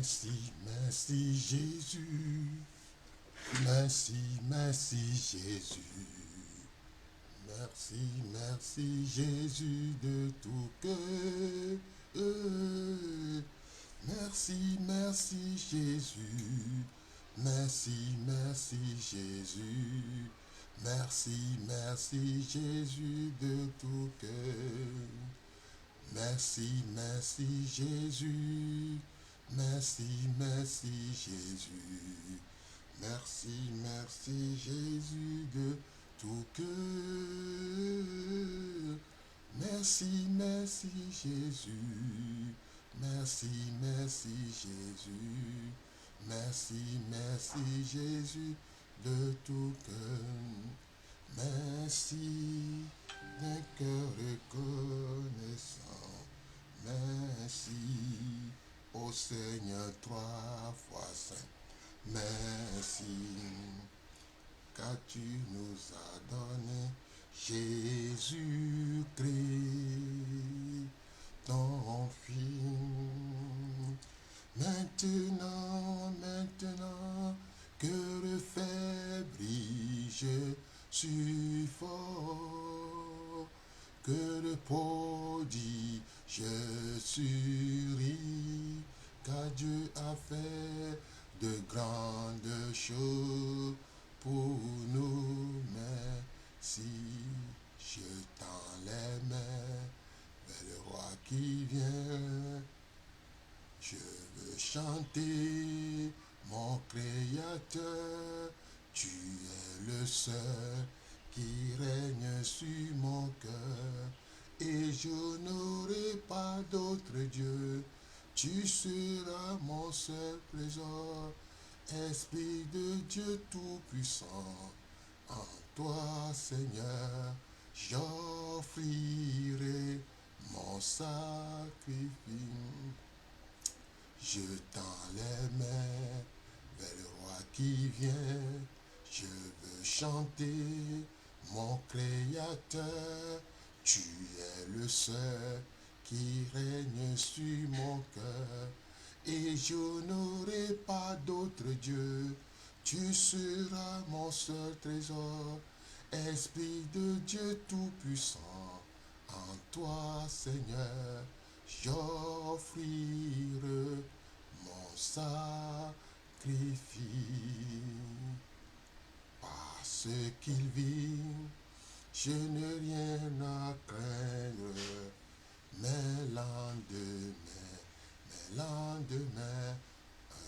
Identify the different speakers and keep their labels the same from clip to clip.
Speaker 1: Merci, merci Jésus. Merci, merci Jésus. Merci, merci Jésus de tout cœur. Merci, merci Jésus. Merci, merci Jésus. Merci, merci Jésus de tout cœur. Merci, merci Jésus. Merci, merci Jésus. Merci, merci Jésus de tout cœur. Merci, merci Jésus. Merci, merci Jésus. Merci, merci Jésus de tout cœur. Merci d'un cœur reconnaissant. Merci au Seigneur 3 fois saint. Merci car tu nous as donné Jésus-Christ, ton Fils. Maintenant que le faible je suis fort, que le prodigue je suis riche, car Dieu a fait de grandes choses pour nous. Merci, je tends les mains vers le roi qui vient. Je veux chanter mon Créateur, tu es le seul qui règne sur mon cœur, et je n'aurai pas d'autre Dieu, tu seras mon seul trésor, Esprit de Dieu Tout-Puissant, en toi Seigneur, j'offrirai mon sacrifice. Je tends les mains vers le roi qui vient. Je veux chanter mon Créateur. Tu es le seul qui règne sur mon cœur. Et je n'aurai pas d'autre Dieu. Tu seras mon seul trésor. Esprit de Dieu Tout-Puissant. En toi, Seigneur, j'offrirai mon sacrifice. Parce qu'il vit, je n'ai rien à craindre. Mes lendemains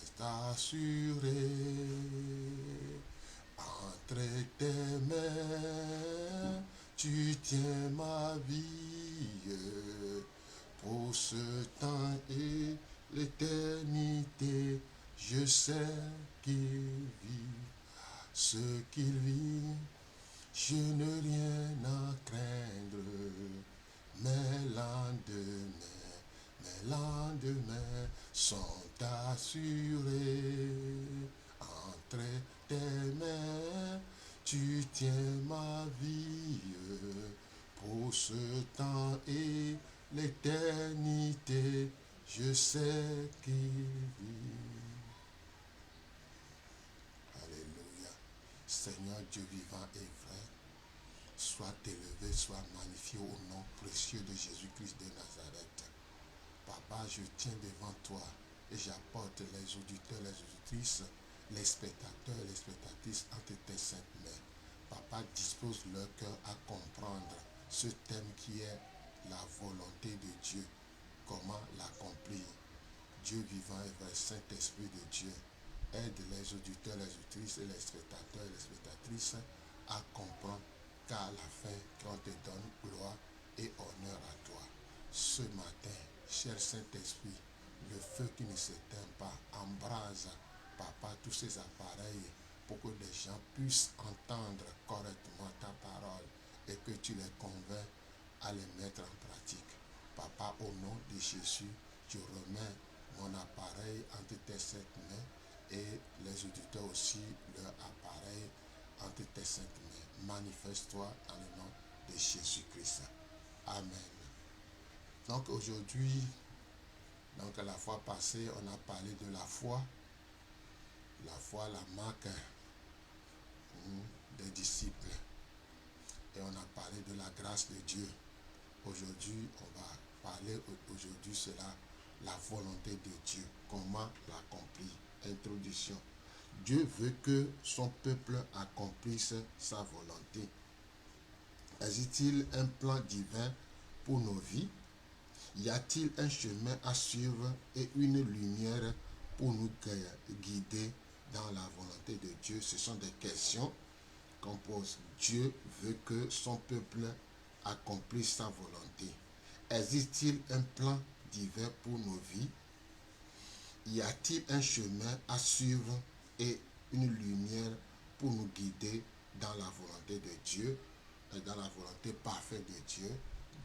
Speaker 1: est assuré. Entre tes mains, tu tiens ma vie pour ce temps et l'éternité. Je sais qu'il vit ce qu'il vit. Je n'ai rien à craindre. Mes lendemains sont assurés. Entre tes mains, tu tiens ma vie pour ce temps et l'éternité. Je sais qu'il vit. Alléluia. Seigneur Dieu vivant et vrai, sois élevé, sois magnifié au nom précieux de Jésus-Christ de Nazareth. Papa, je tiens devant toi et j'apporte les auditeurs, les auditrices, les spectateurs, les spectatrices entre tes saintes mains. Papa, dispose leur cœur à comprendre ce thème qui est la volonté de Dieu. Comment l'accomplir? Dieu vivant et vrai, Saint-Esprit de Dieu, aide les auditeurs, les auditrices et les spectateurs et les spectatrices à comprendre qu'à la fin, qu'on te donne gloire et honneur à toi. Ce matin, cher Saint-Esprit, le feu qui ne s'éteint pas embrase, Papa, tous ces appareils pour que les gens puissent entendre correctement ta parole et que tu les convaincs à les mettre en pratique. Papa, au nom de Jésus, je remets mon appareil entre tes saintes mains et les auditeurs aussi leur appareil entre tes saintes mains. Manifeste-toi dans le nom de Jésus-Christ. Amen. Donc aujourd'hui, Donc la fois passée, on a parlé de la foi. La foi, la marque des disciples. Et on a parlé de la grâce de Dieu. Aujourd'hui, on va parler aujourd'hui sur la volonté de Dieu. Comment l'accomplir. Introduction. Dieu veut que son peuple accomplisse sa volonté. Existe-t-il un plan divin pour nos vies? Y a-t-il un chemin à suivre et une lumière pour nous guider dans la volonté de Dieu? Ce sont des questions qu'on pose. Dieu veut que son peuple accomplisse sa volonté. Existe-t-il un plan divin pour nos vies? Y a-t-il un chemin à suivre et une lumière pour nous guider dans la volonté de Dieu, et dans la volonté parfaite de Dieu?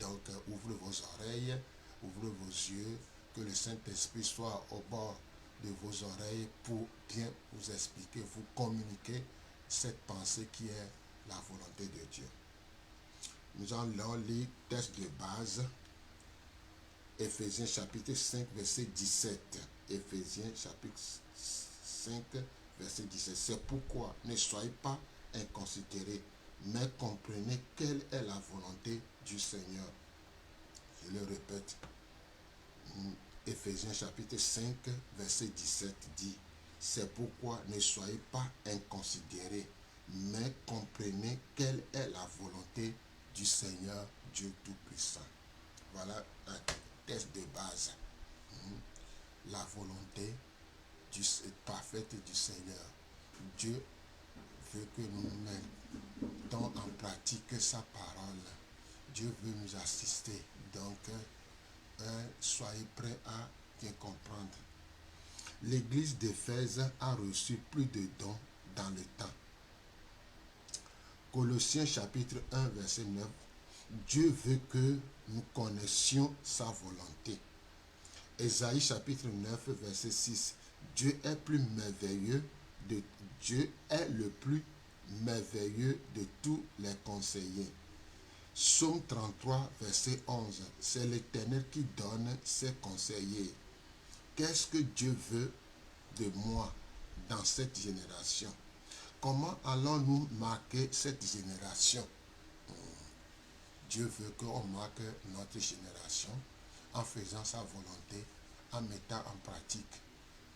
Speaker 1: Donc, ouvrez vos oreilles, ouvrez vos yeux, que le Saint-Esprit soit au bord de vos oreilles pour bien vous expliquer, vous communiquer cette pensée qui est la volonté de Dieu. Nous allons lire le texte de base, Éphésiens chapitre 5, verset 17. Éphésiens chapitre 5, verset 17. C'est pourquoi ne soyez pas inconsidérés, mais comprenez quelle est la volonté du Seigneur. Je le répète. Éphésiens chapitre 5, verset 17 dit: c'est pourquoi ne soyez pas inconsidérés, mais comprenez quelle est la volonté du Seigneur Dieu Tout-Puissant. Voilà la texte de base. La volonté parfaite du Seigneur. Dieu veut que nous mettons en pratique sa parole. Dieu veut nous assister. Donc, soyez prêts à bien comprendre. L'église d'Éphèse a reçu plus de dons dans le temps. Colossiens chapitre 1, verset 9. Dieu veut que nous connaissions sa volonté. Ésaïe chapitre 9, verset 6. Dieu est le plus merveilleux de tous les conseillers. Psaume 33, verset 11. C'est l'Éternel qui donne ses conseillers. Qu'est-ce que Dieu veut de moi dans cette génération? Comment allons-nous marquer cette génération? Dieu veut qu'on marque notre génération en faisant sa volonté, en mettant en pratique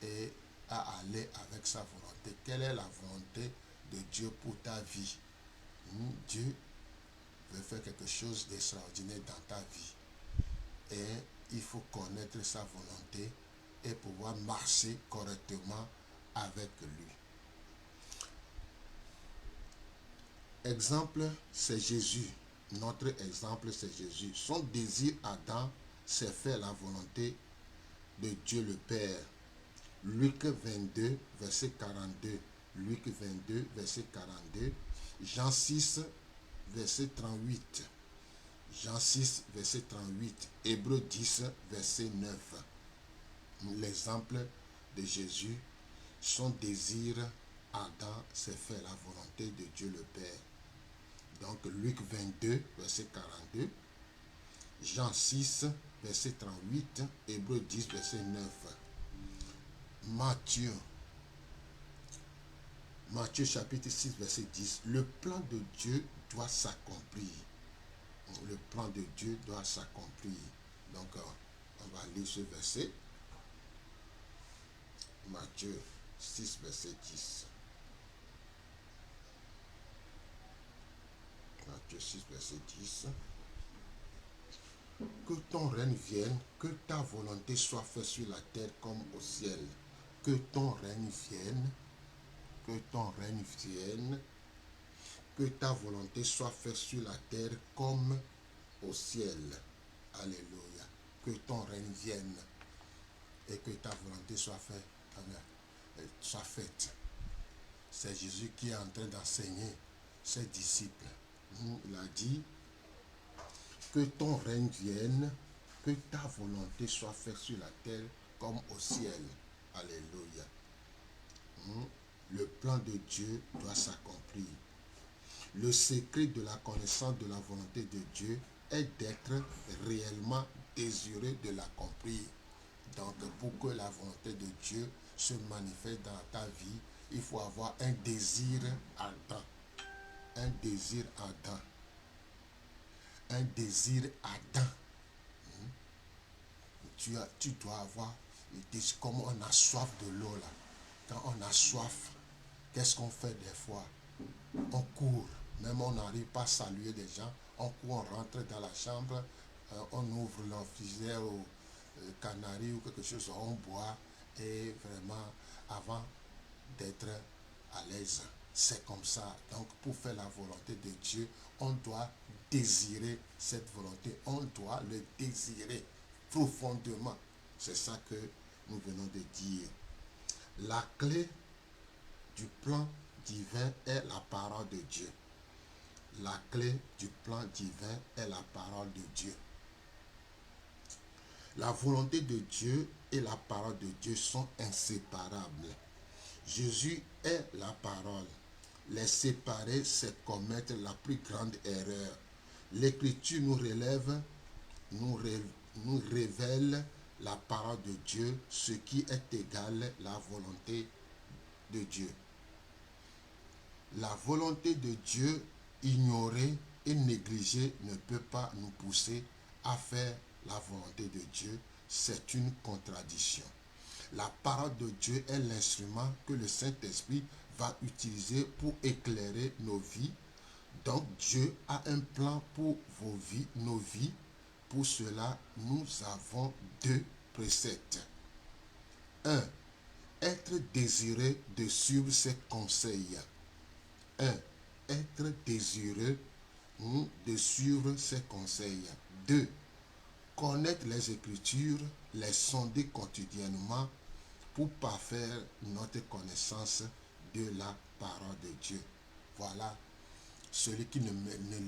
Speaker 1: et à aller avec sa volonté. Quelle est la volonté de Dieu pour ta vie? Dieu veut faire quelque chose d'extraordinaire dans ta vie. Et il faut connaître sa volonté et pouvoir marcher correctement avec lui. Exemple, c'est Jésus. Notre exemple, c'est Jésus. Son désir Adam, c'est faire la volonté de Dieu le Père. Luc 22, verset 42. Luc 22, verset 42. Jean 6, verset 38. Jean 6, verset 38. Hébreux 10, verset 9. L'exemple de Jésus, son désir Adam, c'est faire la volonté de Dieu le Père. Donc Luc 22, verset 42. Jean 6, verset 38. Hébreux 10, verset 9. Matthieu chapitre 6, verset 10. Le plan de Dieu doit s'accomplir. Le plan de Dieu doit s'accomplir. Donc, on va lire ce verset. Matthieu 6, verset 10. Matthieu 6, verset 10. Que ton règne vienne, que ta volonté soit faite sur la terre comme au ciel. Que ton règne vienne, que ton règne vienne, que ta volonté soit faite sur la terre comme au ciel. Alléluia. Que ton règne vienne et que ta volonté soit faite. C'est Jésus qui est en train d'enseigner ses disciples. Il a dit que ton règne vienne, que ta volonté soit faite sur la terre comme au ciel. Alléluia. Le plan de Dieu doit s'accomplir. Le secret de la connaissance de la volonté de Dieu est d'être réellement désireux de l'accomplir. Donc, pour que la volonté de Dieu se manifeste dans ta vie, il faut avoir un désir ardent. Un désir ardent. Un désir ardent. Tu dois avoir, comme on a soif de l'eau là. Quand on a soif, qu'est-ce qu'on fait des fois? On court. Même on n'arrive pas à saluer des gens. On court, on rentre dans la chambre, on ouvre l'officiel au canari ou quelque chose, on boit. Et vraiment, avant d'être à l'aise, c'est comme ça. Donc, pour faire la volonté de Dieu, on doit désirer cette volonté. On doit le désirer profondément. C'est ça que nous venons de dire. La clé du plan divin est la parole de Dieu. La clé du plan divin est la parole de Dieu. La volonté de Dieu et la parole de Dieu sont inséparables. Jésus est la parole. Les séparer, c'est commettre la plus grande erreur. L'Écriture nous révèle la parole de Dieu, ce qui est égal la volonté de Dieu. La volonté de Dieu ignorée et négligée ne peut pas nous pousser à faire la volonté de Dieu. C'est une contradiction. La parole de Dieu est l'instrument que le Saint-Esprit va utiliser pour éclairer nos vies. Donc Dieu a un plan pour vos vies, nos vies. Pour cela, nous avons deux préceptes. 1. Être désireux de suivre ses conseils. 1. Être désireux de suivre ses conseils. 2. Connaître les Écritures, les sonder quotidiennement pour parfaire notre connaissance de la parole de Dieu. Voilà, celui qui ne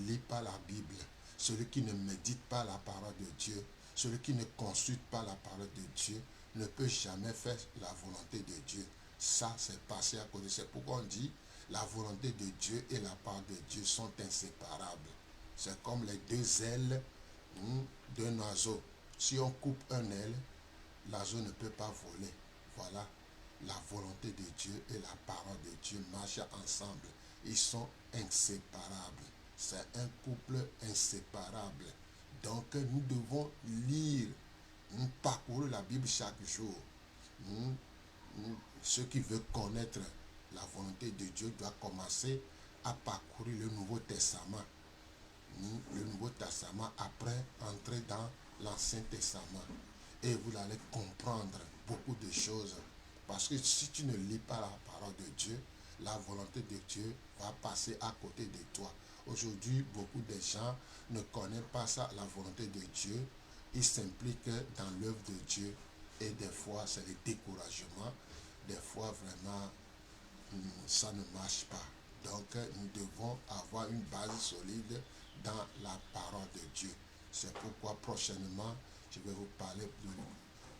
Speaker 1: lit pas la Bible, celui qui ne médite pas la parole de Dieu, celui qui ne consulte pas la parole de Dieu, ne peut jamais faire la volonté de Dieu. Ça, c'est passé à côté. C'est pourquoi on dit la volonté de Dieu et la parole de Dieu sont inséparables. C'est comme les deux ailes d'un oiseau. Si on coupe un aile, l'oiseau ne peut pas voler. Voilà, la volonté de Dieu et la parole de Dieu marchent ensemble. Ils sont inséparables. C'est un couple inséparable. Donc nous devons lire, parcourir la Bible chaque jour. Ceux qui veulent connaître la volonté de Dieu doivent commencer à parcourir le Nouveau Testament. Le Nouveau Testament après entrer dans l'Ancien Testament. Et vous allez comprendre beaucoup de choses. Parce que si tu ne lis pas la parole de Dieu, la volonté de Dieu va passer à côté de toi. Aujourd'hui, beaucoup de gens ne connaissent pas ça, la volonté de Dieu. Ils s'impliquent dans l'œuvre de Dieu. Et des fois, c'est le découragement. Des fois, vraiment, ça ne marche pas. Donc, nous devons avoir une base solide dans la parole de Dieu. C'est pourquoi prochainement, je vais vous parler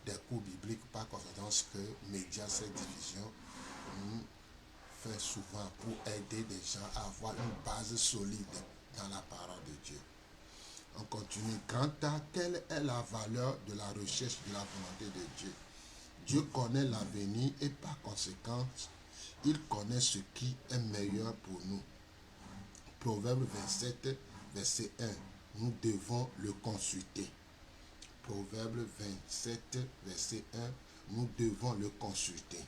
Speaker 1: des cours bibliques, par coïncidence que Média, cette division, fait souvent pour aider des gens à avoir une base solide dans la parole de Dieu. On continue. Quant à quelle est la valeur de la recherche de la volonté de Dieu? Dieu connaît l'avenir et par conséquent, il connaît ce qui est meilleur pour nous. Proverbe 27, verset 1. Nous devons le consulter. Proverbe 27, verset 1. Nous devons le consulter.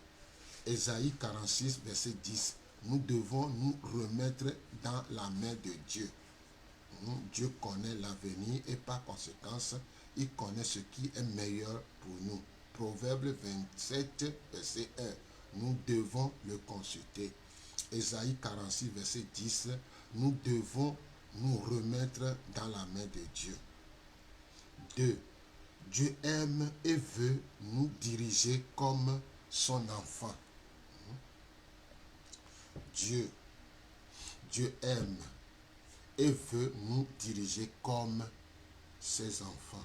Speaker 1: Ésaïe 46, verset 10. Nous devons nous remettre dans la main de Dieu. Dieu connaît l'avenir et par conséquent, il connaît ce qui est meilleur pour nous. Proverbe 27, verset 1. Nous devons le consulter. Ésaïe 46, verset 10. Nous devons nous remettre dans la main de Dieu. 2. Dieu aime et veut nous diriger comme son enfant. Dieu aime et veut nous diriger comme ses enfants.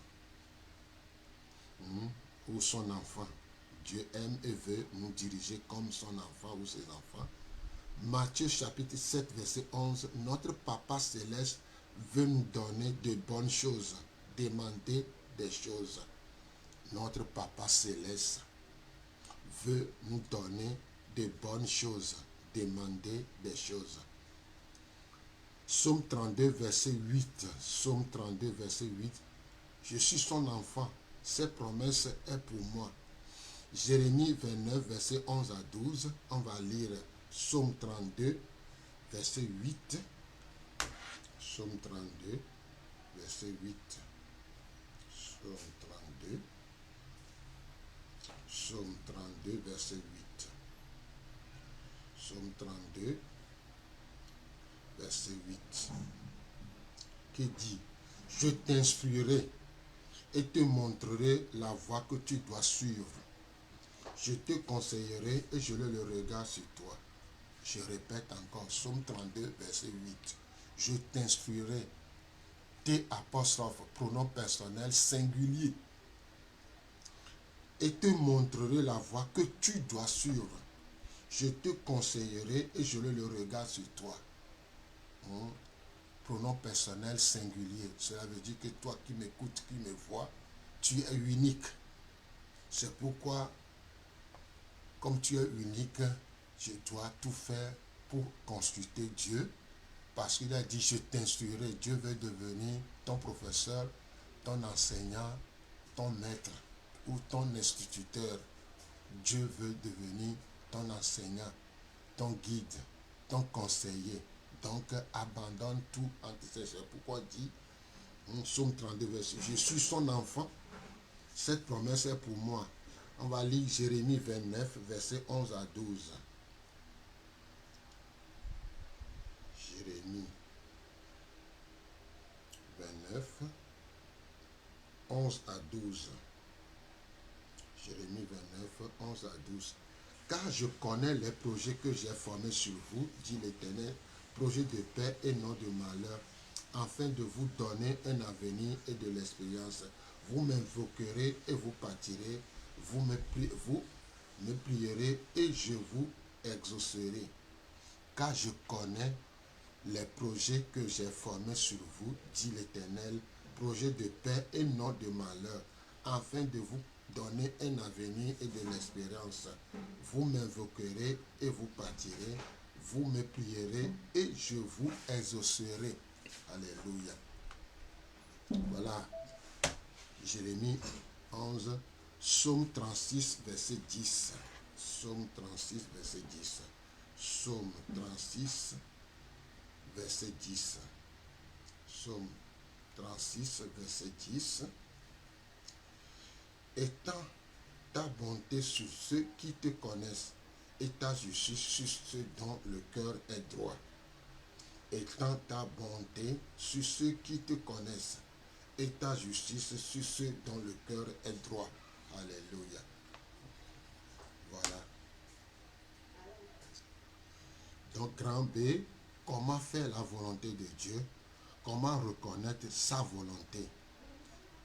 Speaker 1: Ou son enfant. Dieu aime et veut nous diriger comme son enfant ou ses enfants. Matthieu chapitre 7, verset 11. Notre Papa céleste veut nous donner de bonnes choses. Demander des choses. notre Papa Céleste veut nous donner de bonnes choses, demander des choses. Psaume 32, verset 8. Psaume 32, verset 8. Je suis son enfant. Ses promesses est pour moi. Jérémie 29, verset 11 à 12. On va lire Psaume 32, verset 8. Psaume 32, verset 8. Psaume 32. Psaume 32, verset 8. Psaume 32, verset 8. Qui dit, je t'instruirai et te montrerai la voie que tu dois suivre. Je te conseillerai et je le regard sur toi. Je répète encore, Psaume 32, verset 8. Je t'instruirai, T apostrophe, pronom personnel singulier, et te montrerai la voie que tu dois suivre. Je te conseillerai et je le regard sur toi. Pronom personnel singulier. Cela veut dire que toi qui m'écoutes, qui me vois, tu es unique. C'est pourquoi, comme tu es unique, je dois tout faire pour consulter Dieu. Parce qu'il a dit, je t'instruirai. Dieu veut devenir ton professeur, ton enseignant, ton maître ou ton instituteur. Dieu veut devenir ton enseignant, ton guide, ton conseiller. Donc, abandonne tout entre ses mains. Pourquoi dit, Psaume 32, verset, je suis son enfant, cette promesse est pour moi. On va lire Jérémie 29, verset 11 à 12. Jérémie 29, 11 à 12. Jérémie 29, 11 à 12. Car je connais les projets que j'ai formés sur vous, dit l'Éternel, projets de paix et non de malheur, afin de vous donner un avenir et de l'expérience. Vous m'invoquerez et vous partirez, vous me prierez et je vous exaucerai. Car je connais les projets que j'ai formés sur vous, dit l'Éternel, projets de paix et non de malheur, afin de vous donner un avenir et de l'espérance. Vous m'invoquerez et vous partirez, vous me prierez et je vous exaucerai. Alléluia. Voilà, Jérémie 11, Psaume 36, verset 10. Psaume 36, verset 10. Psaume 36, verset 10. Psaume 36, verset 10. Étends ta bonté sur ceux qui te connaissent et ta justice sur ceux dont le cœur est droit. Étends ta bonté sur ceux qui te connaissent et ta justice sur ceux dont le cœur est droit. Alléluia. Voilà. Donc, grand B, comment faire la volonté de Dieu? Comment reconnaître sa volonté?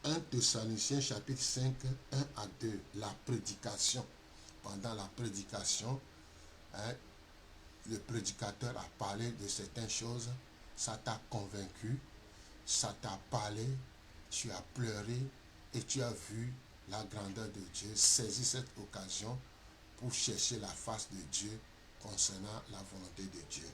Speaker 1: 1 Thessaloniciens chapitre 5, 1 à 2, la prédication. Pendant la prédication, le prédicateur a parlé de certaines choses, ça t'a convaincu, ça t'a parlé, tu as pleuré et tu as vu la grandeur de Dieu. Saisis cette occasion pour chercher la face de Dieu concernant la volonté de Dieu.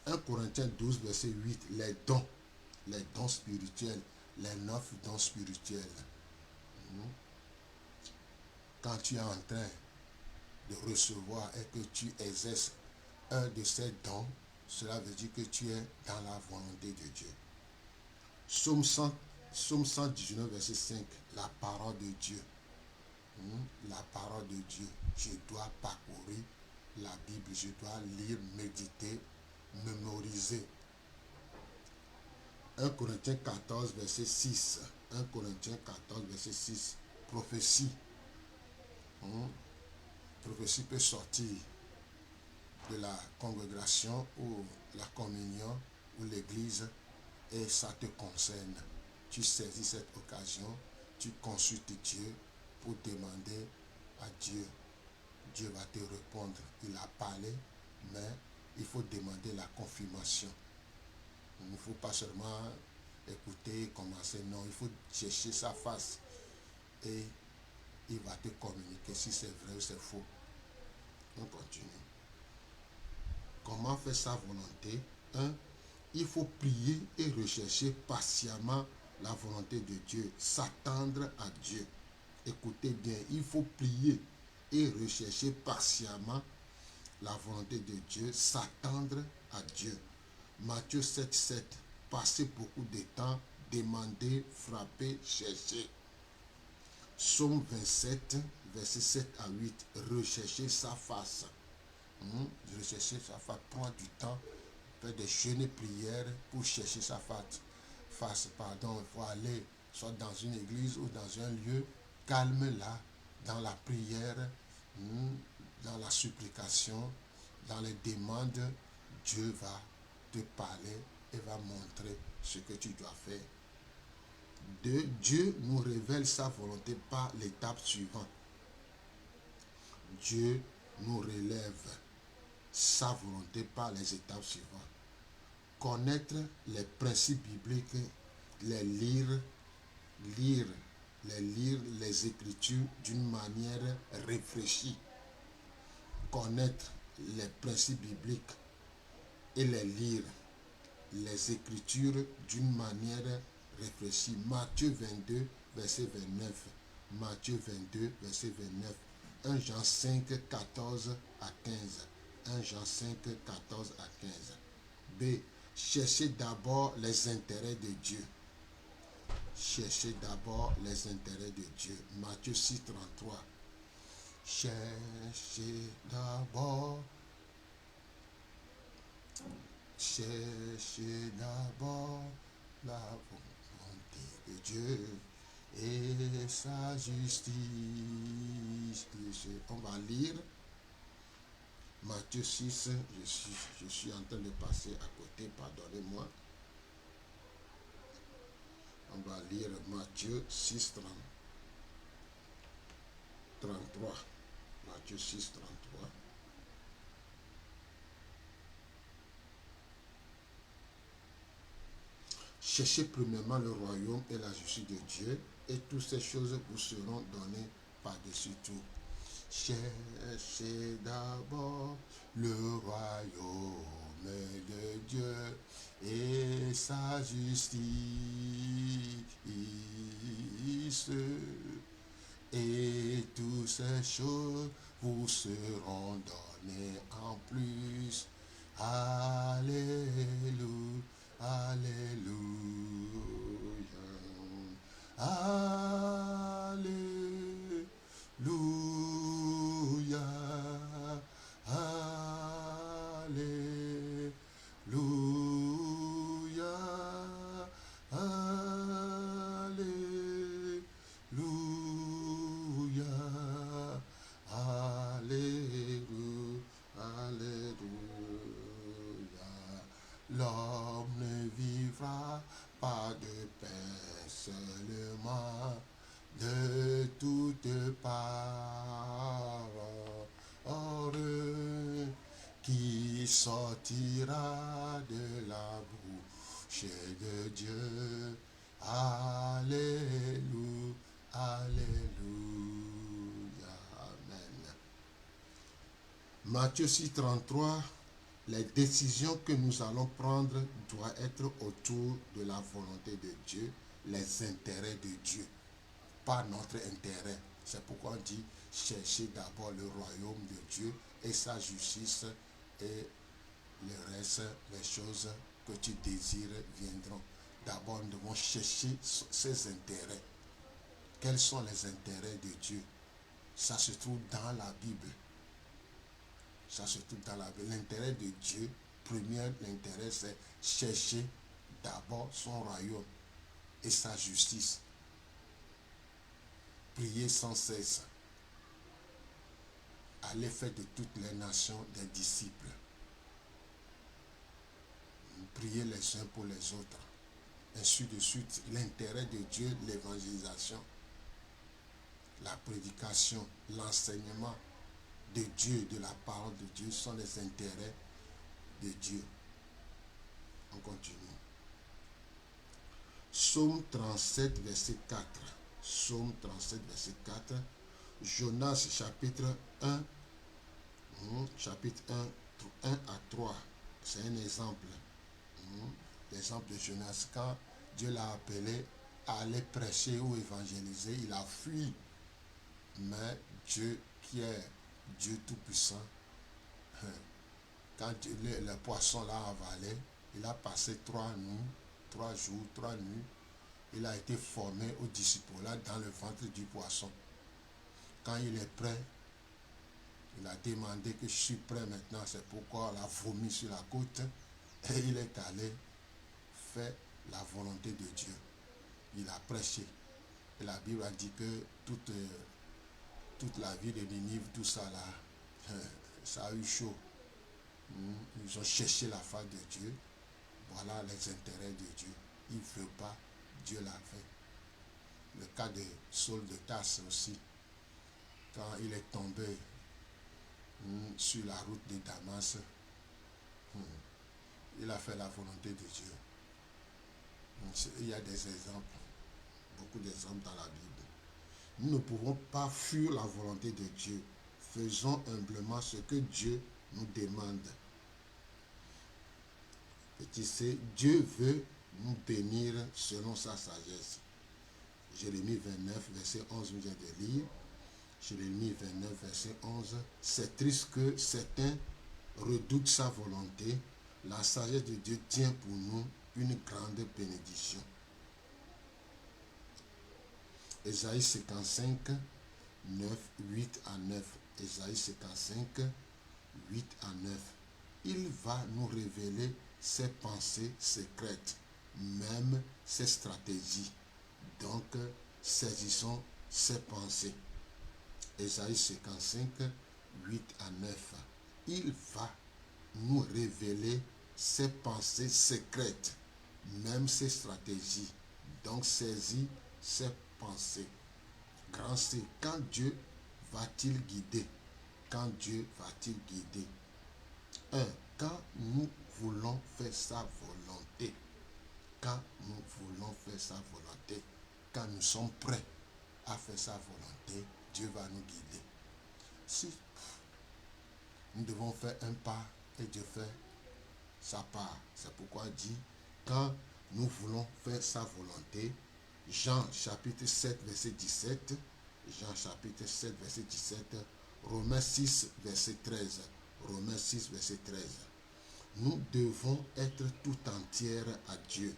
Speaker 1: 1 Corinthiens 12, verset 8, les dons spirituels, les 9 dons spirituels. Quand tu es en train de recevoir et que tu exerces un de ces dons, cela veut dire que tu es dans la volonté de Dieu. Psaume 119, verset 5, la parole de Dieu. La parole de Dieu. Je dois parcourir la Bible, je dois lire, méditer, mémoriser. 1 Corinthiens 14, verset 6. 1 Corinthiens 14, verset 6. Prophétie. Prophétie peut sortir de la congrégation ou la communion ou l'église et ça te concerne. Tu saisis cette occasion, tu consultes Dieu pour demander à Dieu. Dieu va te répondre. Il a parlé, mais il faut demander la confirmation. Il ne faut pas seulement écouter, commencer. Non, il faut chercher sa face. et il va te communiquer si c'est vrai ou c'est faux. On continue. Comment faire sa volonté? 1. Il faut prier et rechercher patiemment la volonté de Dieu, s'attendre à Dieu. Écoutez bien, il faut prier et rechercher patiemment la volonté de Dieu, s'attendre à Dieu. Matthieu 7, 7. Passez beaucoup de temps, demandez, frappez, cherchez. Psaume 27, versets 7 à 8. Recherchez sa face. Rechercher sa face, prendre du temps, faire des jeûnes et prières pour chercher sa face. Pardon, il faut aller soit dans une église ou dans un lieu calme là, dans la prière, dans la supplication, dans les demandes. Dieu va te parler et va montrer ce que tu dois faire. 2. Dieu nous révèle sa volonté par l'étape suivante. Dieu nous relève sa volonté par les étapes suivantes. Connaître les principes bibliques, lire les Écritures d'une manière réfléchie. Connaître les principes bibliques et lire les Écritures d'une manière réfléchie. Matthieu 22, verset 29. Matthieu 22, verset 29. 1 Jean 5, 14 à 15. 1 Jean 5, 14 à 15. B. Cherchez d'abord les intérêts de Dieu. Cherchez d'abord les intérêts de Dieu. Matthieu 6, 33. Cherchez d'abord la volonté de Dieu et sa justice. On va lire Matthieu 6, je suis en train de passer à côté, pardonnez-moi. On va lire Matthieu 6, 33. Matthieu 6, 33. Cherchez premièrement le royaume et la justice de Dieu, et toutes ces choses vous seront données par-dessus tout. Cherchez d'abord le royaume de Dieu et sa justice, et toutes ces choses vous seront données en plus. Alléluia, alléluia, alléluia, alléluia, alléluia, alléluia. L'homme ne vivra pas de pain seulement, de toutes paroles qui sortira de la bouche de Dieu. Alléluia, alléluia, amen. Matthieu 6, 33. Les décisions que nous allons prendre doivent être autour de la volonté de Dieu, les intérêts de Dieu, pas notre intérêt. C'est pourquoi on dit chercher d'abord le royaume de Dieu et sa justice, et le reste, les choses que tu désires viendront. D'abord, nous devons chercher ses intérêts. Quels sont les intérêts de Dieu? Ça se trouve dans la Bible. Ça se trouve dans la Bible. L'intérêt de Dieu, premier intérêt, c'est chercher d'abord son royaume et sa justice. Prier sans cesse. Aller faire de toutes les nations des disciples. Prier les uns pour les autres. Ainsi de suite. L'intérêt de Dieu, l'évangélisation, la prédication, l'enseignement de Dieu, de la parole de Dieu, sont les intérêts de Dieu. On continue. Psaume 37, verset 4. Psaume 37, verset 4. Jonas, chapitre 1, chapitre 1 à 3. C'est un exemple. L'exemple de Jonas, quand Dieu l'a appelé à aller prêcher ou évangéliser, il a fui. Mais Dieu, qui est Dieu Tout-Puissant, quand le poisson l'a avalé, il a passé 3 jours, 3 nuits. Il a été formé au disciple-là dans le ventre du poisson. Quand il est prêt, il a demandé que je suis prêt maintenant. C'est pourquoi il a vomi sur la côte et il est allé faire la volonté de Dieu. Il a prêché. Et la Bible a dit que toute la vie de Ninive, tout ça là, ça a eu chaud. Ils ont cherché la face de Dieu. Voilà les intérêts de Dieu. Il ne veut pas, Dieu l'a fait. Le cas de Saul de Tarse aussi, quand il est tombé sur la route de Damas, il a fait la volonté de Dieu. Il y a des exemples, beaucoup d'exemples dans la Bible. Nous ne pouvons pas fuir la volonté de Dieu. Faisons humblement ce que Dieu nous demande. Petit C, Dieu veut nous bénir selon sa sagesse. Jérémie 29, verset 11, nous vient de lire. Jérémie 29, verset 11. C'est triste que certains redoutent sa volonté. La sagesse de Dieu tient pour nous une grande bénédiction. Ésaïe 55, 9, 8 à 9. Ésaïe 55, 8 à 9. Il va nous révéler ses pensées secrètes, même ses stratégies. Donc, saisissons ses pensées. Ésaïe 55, 8 à 9. Il va nous révéler ses pensées secrètes, même ses stratégies. Donc, saisis ses pensées. Grand C, quand Dieu va-t-il guider? Quand Dieu va-t-il guider? 1. Quand nous voulons faire sa volonté. Quand nous voulons faire sa volonté. Quand nous sommes prêts à faire sa volonté, Dieu va nous guider. Si nous devons faire un pas et Dieu fait sa part. C'est pourquoi il dit, quand nous voulons faire sa volonté, Jean chapitre 7, verset 17, Jean chapitre 7, verset 17, Romains 6, verset 13, Romains 6, verset 13. Nous devons être tout entière à Dieu.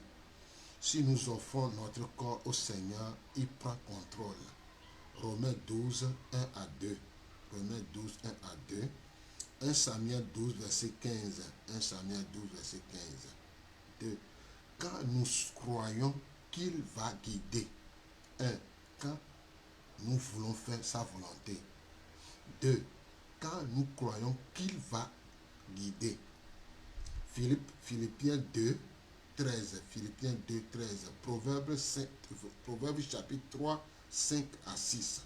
Speaker 1: Si nous offrons notre corps au Seigneur, il prend contrôle. Romains 12, 1 à 2. Romains 12, 1 à 2. 1 Samuel 12, verset 15. 1 Samuel 12, verset 15. 2. Quand nous croyons qu'il va guider. 1. Quand nous voulons faire sa volonté. 2. Quand nous croyons qu'il va guider. Philippiens 2, 13. Philippiens 2, 13. Proverbes chapitre 3, 5 à 6.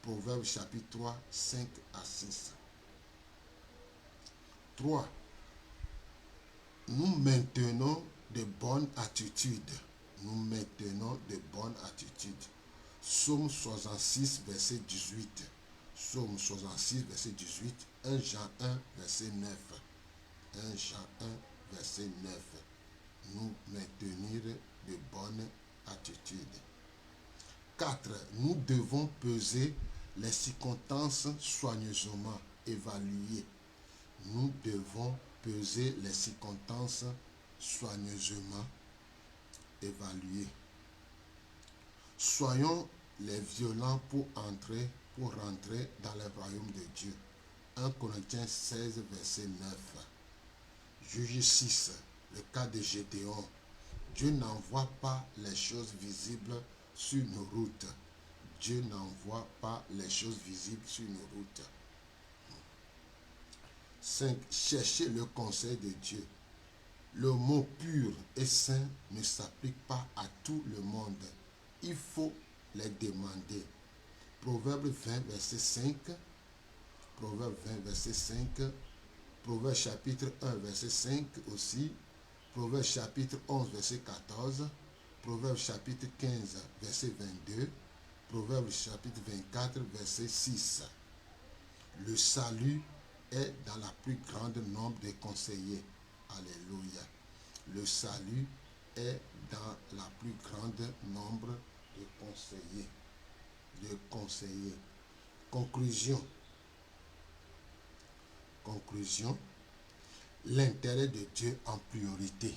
Speaker 1: Proverbes chapitre 3, 5 à 6. 3. Nous maintenons de bonnes attitudes. Nous maintenons de bonnes attitudes. Psaume 66, verset 18. Psaume 66, verset 18. 1 Jean 1, verset 9. 1 Jean 1, verset 9. Nous maintenir de bonnes attitudes. 4. Nous devons peser les circonstances soigneusement, évaluer. Nous devons peser les circonstances soigneusement, évaluer. Soyons les violents pour rentrer dans le royaume de Dieu. 1 Corinthiens 16, verset 9. Juge 6, le cas de Gédéon. Dieu n'envoie pas les choses visibles sur nos routes. Dieu n'envoie pas les choses visibles sur nos routes. 5. Cherchez le conseil de Dieu. Le mot pur et saint ne s'applique pas à tout le monde. Il faut les demander. Proverbe 20, verset 5. Proverbe 20, verset 5. Proverbe chapitre 1, verset 5 aussi. Proverbe chapitre 11, verset 14. Proverbe chapitre 15, verset 22. Proverbe chapitre 24, verset 6. Le salut est dans la plus grande nombre de conseillers. Alléluia. Le salut est dans la plus grande nombre de conseillers. Conclusion. L'intérêt de Dieu en priorité.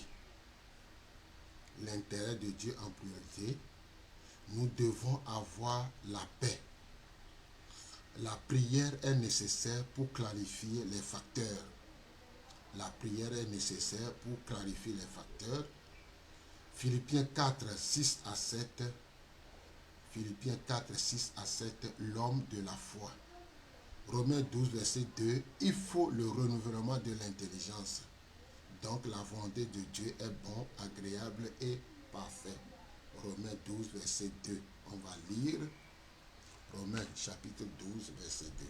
Speaker 1: L'intérêt de Dieu en priorité. Nous devons avoir la paix. La prière est nécessaire pour clarifier les facteurs. La prière est nécessaire pour clarifier les facteurs. Philippiens 4, 6 à 7. Philippiens 4, 6 à 7, l'homme de la foi. Romains 12, verset 2, il faut le renouvellement de l'intelligence. Donc la volonté de Dieu est bon, agréable et parfait. Romains 12, verset 2. On va lire Romains chapitre 12, verset 2.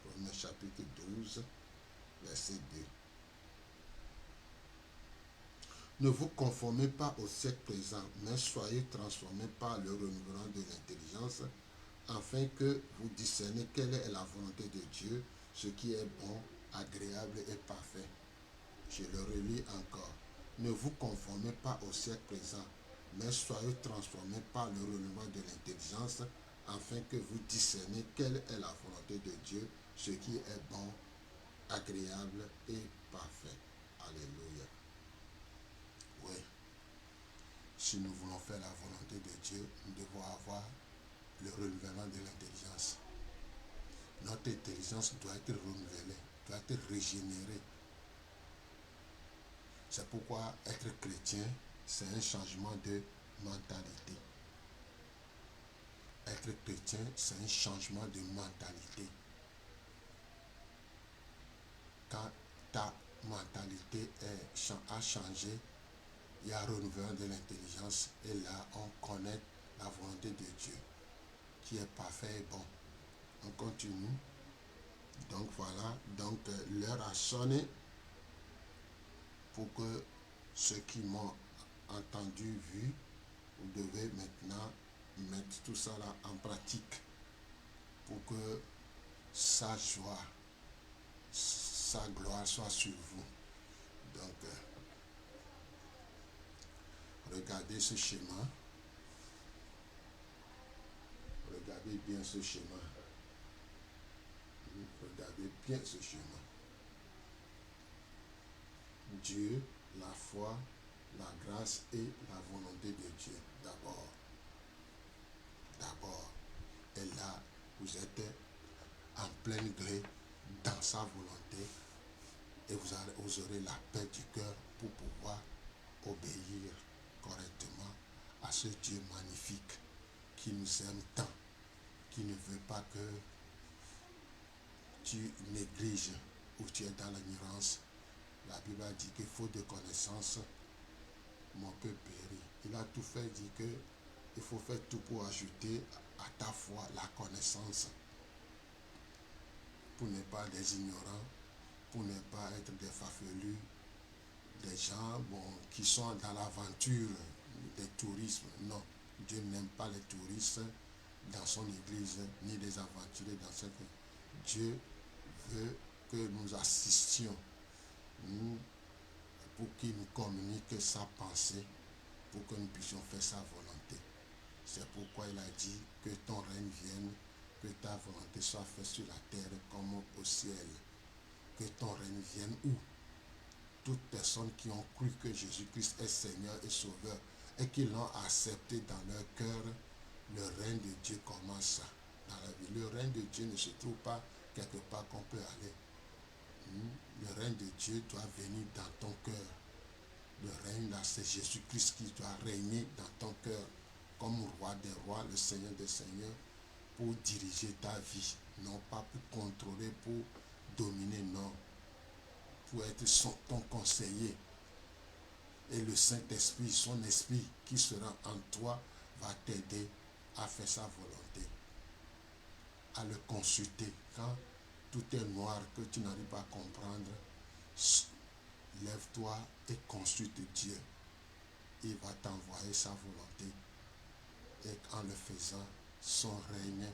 Speaker 1: Romains chapitre 12, verset 2. Ne vous conformez pas au siècle présent, mais soyez transformés par le renouvellement de l'intelligence, afin que vous discerniez quelle est la volonté de Dieu, ce qui est bon, agréable et parfait. Je le relis encore. Ne vous conformez pas au siècle présent, mais soyez transformés par le renouvellement de l'intelligence, afin que vous discerniez quelle est la volonté de Dieu, ce qui est bon, agréable et parfait. Alléluia. Oui. Si nous voulons faire la volonté de Dieu, nous devons avoir le renouvellement de l'intelligence. Notre intelligence doit être renouvelée, doit être régénérée. C'est pourquoi être chrétien, c'est un changement de mentalité. Être chrétien, c'est un changement de mentalité. Quand ta mentalité a changé, il y a un renouvellement de l'intelligence et là, on connaît la volonté de Dieu qui est parfait et bon. On continue. Donc voilà, donc l'heure a sonné pour que ceux qui m'ont entendu, vu, vous devez maintenant mettre tout ça là en pratique pour que sa joie, sa gloire soit sur vous. Donc, regardez ce schéma. Regardez bien ce schéma. Regardez bien ce schéma. Dieu, la foi, la grâce et la volonté de Dieu. D'abord. Et là, vous êtes en plein gré dans sa volonté et vous aurez la paix du cœur pour pouvoir obéir correctement à ce Dieu magnifique qui nous aime tant, qui ne veut pas que tu négliges ou tu es dans l'ignorance. La Bible a dit qu'il faut de connaissances, mon peuple périt. Il a tout fait, dit que il faut faire tout pour ajouter à ta foi la connaissance, pour ne pas des ignorants, pour ne pas être des farfelus, des gens qui sont dans l'aventure, des tourismes. Non, Dieu n'aime pas les touristes dans son église, ni les aventuriers dans cette. Dieu veut que nous assistions pour qu'il nous communique sa pensée, pour que nous puissions faire sa volonté. C'est pourquoi il a dit que ton règne vienne, que ta volonté soit faite sur la terre comme au ciel. Que ton règne vienne où? Toutes personnes qui ont cru que Jésus-Christ est Seigneur et Sauveur et qui l'ont accepté dans leur cœur, le règne de Dieu commence dans la vie. Le règne de Dieu ne se trouve pas quelque part qu'on peut aller. Le règne de Dieu doit venir dans ton cœur. Le règne là, c'est Jésus-Christ qui doit régner dans ton cœur comme roi des rois, le Seigneur des seigneurs, pour diriger ta vie. Non pas pour contrôler, pour dominer, non. Pour être ton conseiller. Et le Saint-Esprit, son esprit qui sera en toi, va t'aider à faire sa volonté. À le consulter. Quand tout est noir, que tu n'arrives pas à comprendre, lève-toi et consulte Dieu. il va t'envoyer sa volonté. Et en le faisant, son règne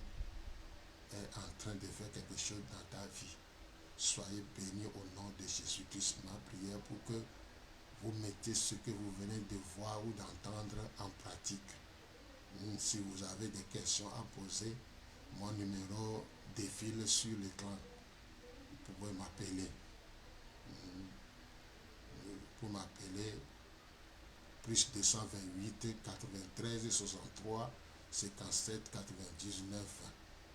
Speaker 1: est en train de faire quelque chose dans ta vie. Soyez bénis au nom de Jésus-Christ. Ma prière pour que vous mettez ce que vous venez de voir ou d'entendre en pratique. Si vous avez des questions à poser, mon numéro défile sur l'écran. Vous pouvez m'appeler. Pour m'appeler, plus 228 93 63 57 99.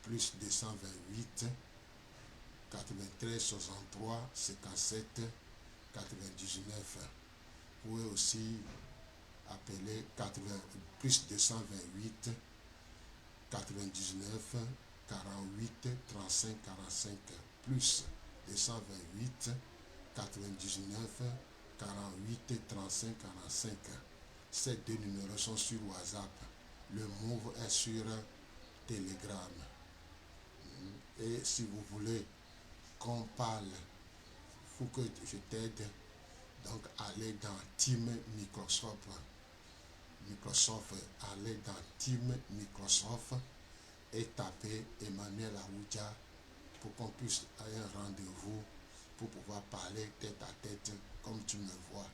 Speaker 1: Plus 228 93 63 57 99. Vous pouvez aussi appeler plus 228 99 48 35 45. Plus 228 99 48 35 45. Ces deux numéros sont sur WhatsApp. Le Move est sur Telegram. Et si vous voulez qu'on parle, il faut que je t'aide. Donc, allez dans Team Microsoft. Allez dans Team Microsoft et tapez Emmanuel Aoudja pour qu'on puisse avoir un rendez-vous pour pouvoir parler tête à tête comme tu me vois.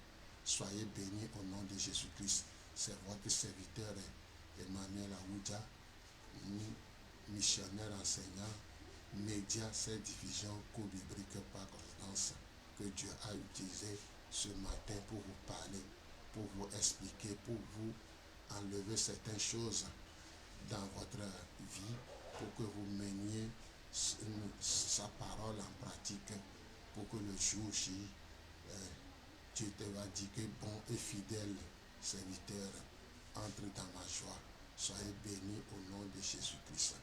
Speaker 1: Soyez bénis au nom de Jésus-Christ. C'est votre serviteur Emmanuel Aoudja, missionnaire enseignant, média, cette diffusion co-biblique par constance que Dieu a utilisé ce matin pour vous parler, pour vous expliquer, pour vous enlever certaines choses dans votre vie, pour que vous meniez sa parole en pratique, pour que le jour J, Dieu te va dire que bon et fidèle serviteur entre dans ma joie. Soyez bénis au nom de Jésus-Christ.